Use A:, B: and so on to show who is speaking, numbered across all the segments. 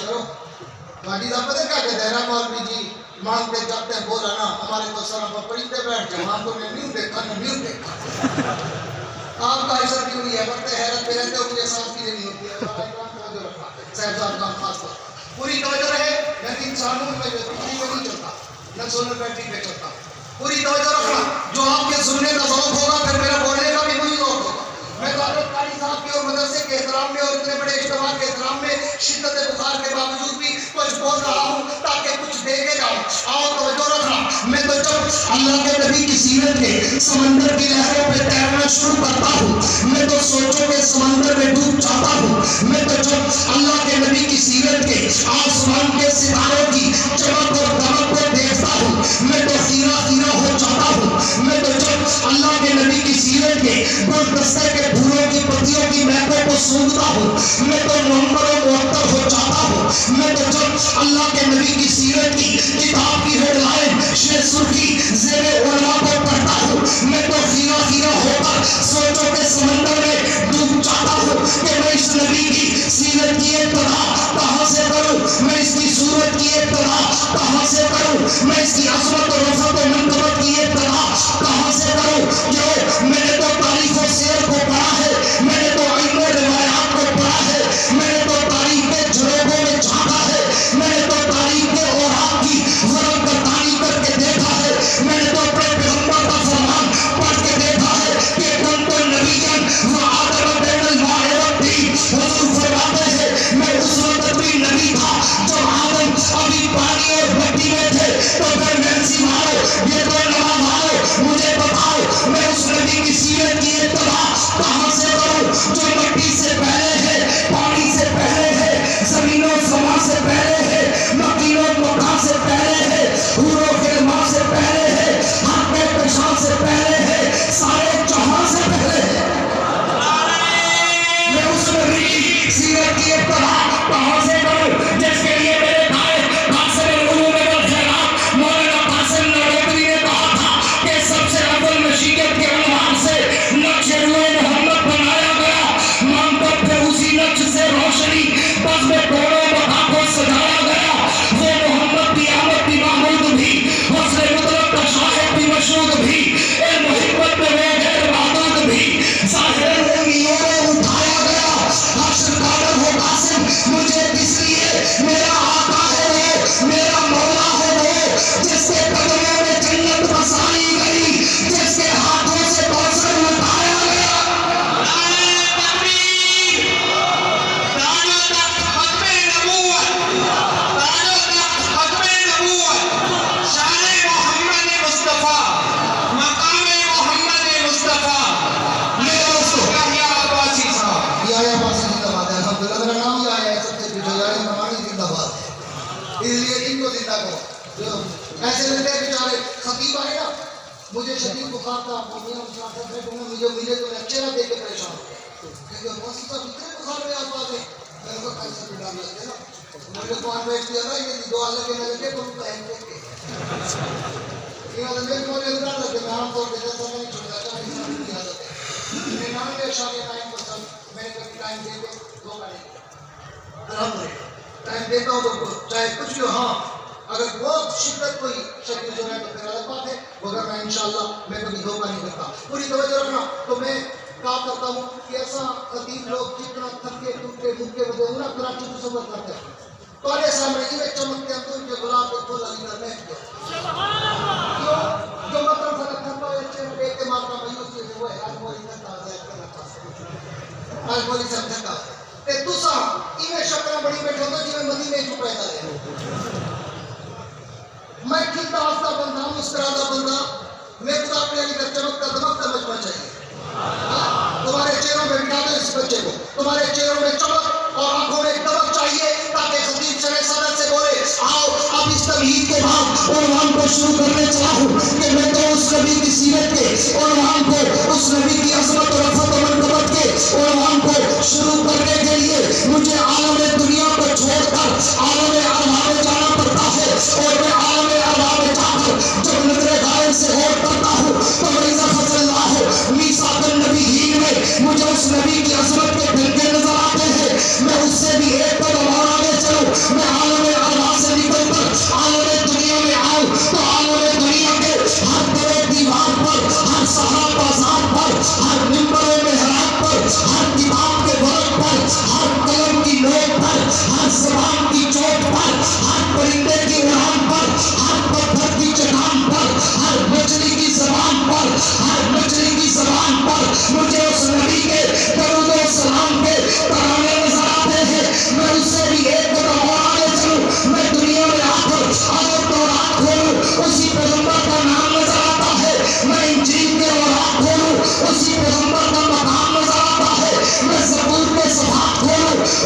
A: کرو. باقی صاحب پتہ کیا کہتے ہیں نا مولوی جی مانگتے جاتے ہیں بولا نا ہمارے تو سر پر پڑھتے بیٹھ جائے وہاں کو نہیں دیکھا نہیں دیکھا. آپ کا ایسا کیوں نہیں ہے بڑھتے حیرت میں رہتے ہو مجھے سانس کی نہیں ہوتی ہے. صاحب کا خاص طور پوری توجہ رہے. میں انسانوں میں جو پوری میں نہیں چلتا نہ سولر بیٹری پہ چلتا. پوری توجہ رکھنا. جو آپ کے سننے کا ذوق ہوگا پھر میرا بولنے کا بھی وہی ذوق ہوگا. میں تو حضرت قاری صاحب کے اور مدرسے کے احترام میں اور اتنے بڑے اجتماع کے احترام میں شدت بخار کے باوجود بھی کچھ بول رہا ہوں تاکہ کچھ دے کے جاؤں. آؤ توجہ رکھنا. میں تو جب اللہ کے نبی کی سیرت کے سمندر کی لہروں پہ تیرنا شروع کرتا ہوں میں تو سوچوں کے سمندر میں ڈوب جاتا ہوں. میں تو جب اللہ کے نبی کی سیرت کے آسمان کے ستاروں کی چمک اور دمک کو دیکھتا ہوں میں تو خیرہ خیرہ ہو جاتا ہوں. میں تو جب اللہ کے نبی کی سیرت کے گلدستے کے پھولوں کی پتیوں کی مہکوں کو سونگتا ہوں میں تو منور و معطر ہو جاتا ہوں. میں تو جب اللہ کے نبی کی سیرت کی کتاب کی ہیڈ لائن شیر سرخی زیر علماء کو پڑھتا ہوں میں تو خیرہ خیرہ ہو کر سوچوں کے سمندر میں ڈوب جاتا ہوں کہ میں اس نبی کی سیرت کی ابتدا کہاں سے کروں. میں اس کی صورت کی ابتدا کہاں سے کروں. میں اس کی عظمت و رفعت و منقبت کی ابتدا کہاں سے کروں. کیوں میں نے تو تاریخ و سیر کو پڑھا ہے. میں نے تو علم و روایات کو پڑھا ہے. میں نے تو تاریخ کے جڑوبوں میں جھانکا ہے. میں نے تو تاریخ کے اوراق کی ورق گردانی کر کے دیکھا ہے. میں نے تو اپنے پیغمبر کا فرمان پڑھ کے دیکھا ہے کہ کنت نبیًا وآدم بین الماء والطین. حضور فرماتے ہیں میں اس وقت بھی نبی تھا جب آدم ابھی پانی اور مٹی میں تھے. تو پھر نینسی مارو یہ تو نماز مارو مجھے بتاؤ میں اس نبی کی سیرت کی ابتدا کہاں سے کروں جو مٹی سے پہلے ہے پانی سے پہلے ہے زمین و سما سے پہلے ہے مکین و مکان سے پہلے ہے حور و خرما سے پہلے ہے حق و پیشان سے پہلے ہے سارے جہاں سے پہلے ہے. میں اس نبی کی سیرت کی ابتدا کہاں سے کروں جس کے لیے میرے بھائی قاسم العلوم والخیرات مولانا قاسم نانوتوی نے کہا تھا کہ سب سے اول مشیت کے عنوان سے نقش روئے محمد بنایا گیا. مان کر پھر اسی نقش سے روشنی بزم کوڑوں بتا کو سجایا گیا. وہ محمد کی آمد بھی محمود بھی حسن مطلب کا شاہد بھی مشہود بھی علم و حکمت میں وہ غیر محدود بھی ظاہر امیوں میں اٹھایا گیا. حشر قادر ہو قاسم مجھے کس لیے میرا آقا ہے وہ میرا مولا ہے وہ جس کے قدموں میں جنت بسائی گئی جس کے ہاتھوں سے کوثر لٹایا گیا. ایسے لگتے ہیں بیچارے خطیب آئے نا مجھے شدید بخار تھا مجھے تو لیکچر دے کے پریشان کیونکہ موسیقی صاحب اتنے بخار میں آپ آتے میں نے کہا ایسا بھی ڈال لگتے نا مجھے تو آن بیٹھ دیا نا یہ دعا لگے نہ لگے پر پہن دیکھ کے یہ آدھے میرے مولے اتنا لگے میں عام طور پہ جیسا میں نہیں چھوڑتا چاہا انسان کی عادت ہے 99 اشاریہ ٹائم پرسنٹ میں نے کبھی ٹائم دے کے دو کا نہیں الحمدللہ ٹائم دیتا ہوں تو چاہے کچھ بھی ہاں اگر بہت شدت کوئی شکل جو ہے تو پھر الگ بات ہے مگر میں انشاءاللہ میں کبھی دھوکہ نہیں کرتا. پوری توجہ رکھنا. تو میں کہا کرتا ہوں کہ ایسا خطیب لوگ جتنا تھکے ٹوٹے بھوکے بدے ہونا کراچی کو سفر کرتے ہیں تمہارے سامنے ہی میں چمکتے ہیں تو ان کے گلاب کے پھول علی کر میں کیوں جو مطلب سا رکھتا ہے اچھے میں دیکھتے مارتا مایوس سے وہ ہے آج مولی تھکا ہے آج مولی سب تھکا ہے تو سا ایویں شکلیں بڑی بیٹھے ہوتا جی میں مدینے چپ رہتا ہے. میں کھلتا ہفتہ بندہ مسکراتا بندہ میں خدا اپنے علی کا چمکتا دمکتا بچنا چاہیے. تمہارے چہروں میں بٹھا دو اس بچے کو تمہارے چہروں میں چمک اور آنکھوں میں دمک چاہیے تاکہ خطیب چلے صدر سے بولے آؤ اب اس تمہید کے بعد عنوان کو شروع کرنے چلا ہوں کہ میں تو اس نبی کی سیرت کے عنوان کو اس نبی کی عظمت و رفعت و منقبت کے عنوان کو شروع کرنے کے لیے مجھے عالم دنیا کو چھوڑ کر عالم ارواح میں جانا پڑتا ہے اور میں عالم ارواح میں جا کر جب نظر غائب سے غور کرتا ہوں تو وَإِذَا فَصَلَ اللَّهُ مِيثَاقَ النَّبِيِّينَ میں مجھے اس نبی کی عظمت کے دھلکے نظر آتے ہیں. میں اس سے بھی ایک قدم اور آگے چلوں. میں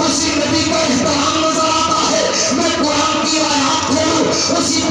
A: اسی نبی کا احترام نظر آتا ہے. میں قرآن کی آیات کھولوں اسی